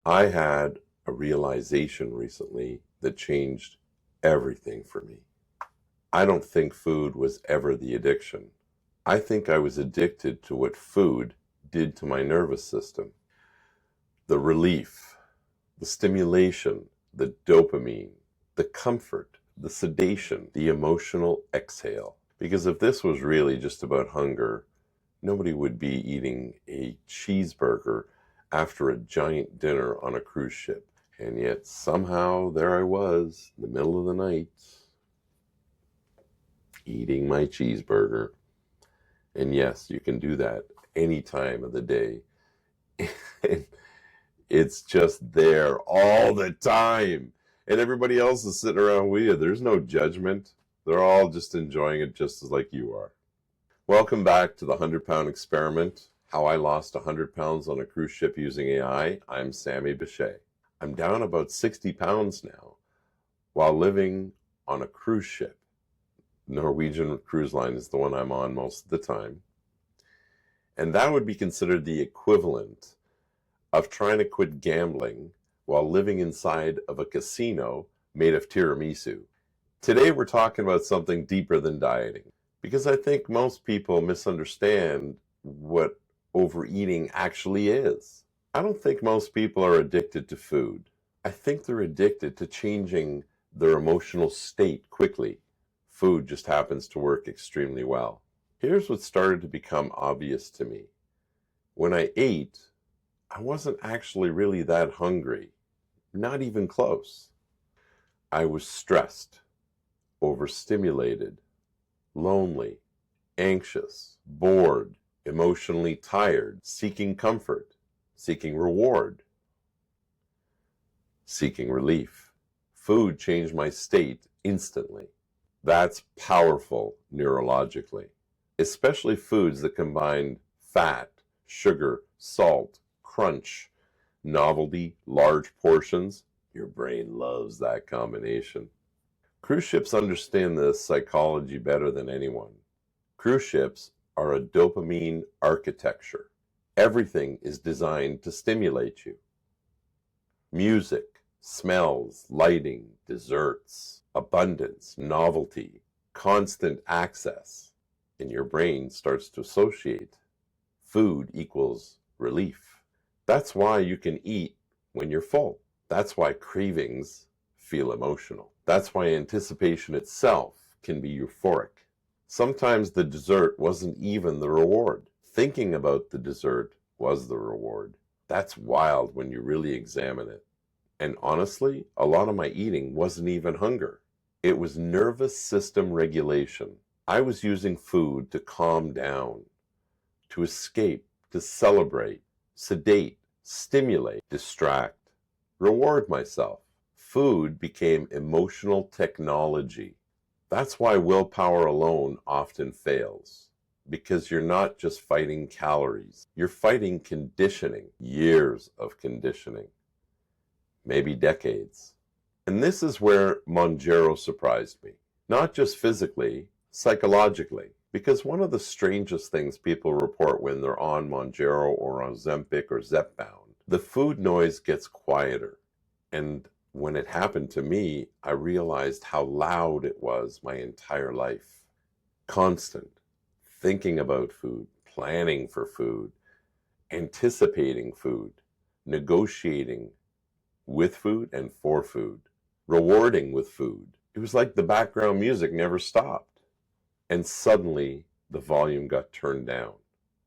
I had a realization recently that changed everything for me. I don't think food was ever the addiction. I think I was addicted to what food did to my nervous system. The relief, the stimulation, the dopamine, the comfort, the sedation, the emotional exhale. Because if this was really just about hunger, nobody would be eating a cheeseburger after a giant dinner on a cruise ship. And yet somehow there I was in the middle of the night eating my cheeseburger. And yes, you can do that any time of the day. And it's just there all the time. And everybody else is sitting around with you. There's no judgment. They're all just enjoying it just as like you are. Welcome back to the 100-Pound Experiment, how I lost 100 pounds on a cruise ship using AI. I'm Samy Bishay. I'm down about 60 pounds now while living on a cruise ship. Norwegian Cruise Line is the one I'm on most of the time. And that would be considered the equivalent of trying to quit gambling while living inside of a casino made of tiramisu. Today we're talking about something deeper than dieting, because I think most people misunderstand what overeating actually is. I don't think most people are addicted to food. I think they're addicted to changing their emotional state quickly. Food just happens to work extremely well. Here's what started to become obvious to me. When I ate, I wasn't actually really that hungry, not even close. I was stressed, overstimulated, lonely, anxious, bored, emotionally tired, seeking comfort, seeking reward, seeking relief. Food changed my state instantly. That's powerful neurologically, especially foods that combine fat, sugar, salt, crunch, novelty, large portions. Your brain loves that combination. Cruise ships understand this psychology better than anyone. Cruise ships are a dopamine architecture. Everything is designed to stimulate you. Music, smells, lighting, desserts, abundance, novelty, constant access. And your brain starts to associate food equals relief. That's why you can eat when you're full. That's why cravings feel emotional. That's why anticipation itself can be euphoric. Sometimes the dessert wasn't even the reward. Thinking about the dessert was the reward. That's wild when you really examine it. And honestly, a lot of my eating wasn't even hunger. It was nervous system regulation. I was using food to calm down, to escape, to celebrate, sedate, stimulate, distract, reward myself. Food became emotional technology. That's why willpower alone often fails, because you're not just fighting calories. You're fighting conditioning, years of conditioning, maybe decades. And this is where Mounjaro surprised me, not just physically, psychologically. Because one of the strangest things people report when they're on Mounjaro or Ozempic or Zepbound, the food noise gets quieter. And when it happened to me, I realized how loud it was my entire life. Constant, thinking about food, planning for food, anticipating food, negotiating with food and for food, rewarding with food. It was like the background music never stopped. And suddenly the volume got turned down.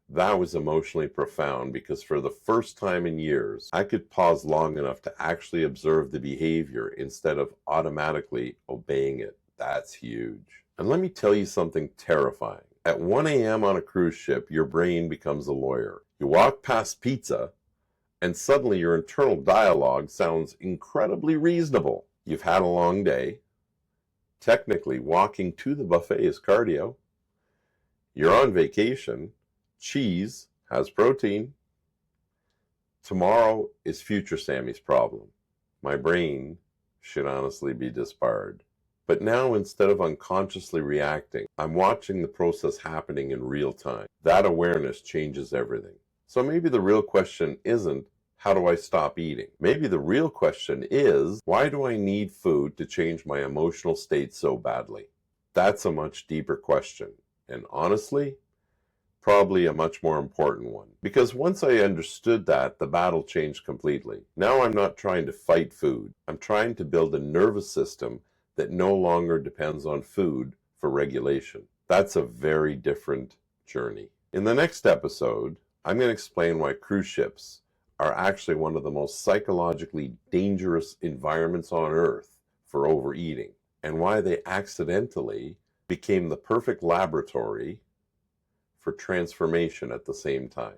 That was emotionally profound because for the first time in years, I could pause long enough to actually observe the behavior instead of automatically obeying it. That's huge. And let me tell you something terrifying. At 1 a.m. on a cruise ship, your brain becomes a lawyer. You walk past pizza, and suddenly your internal dialogue sounds incredibly reasonable. You've had a long day. Technically, walking to the buffet is cardio. You're on vacation. Cheese has protein. Tomorrow is future Sammy's problem. My brain should honestly be disbarred. But now, instead of unconsciously reacting, I'm watching the process happening in real time. That awareness changes everything. So maybe the real question isn't how do I stop eating? Maybe the real question is, why do I need food to change my emotional state so badly? That's a much deeper question, and honestly, probably a much more important one. Because once I understood that, the battle changed completely. Now I'm not trying to fight food. I'm trying to build a nervous system that no longer depends on food for regulation. That's a very different journey. In the next episode, I'm going to explain why cruise ships are actually one of the most psychologically dangerous environments on Earth for overeating, and why they accidentally became the perfect laboratory for transformation at the same time.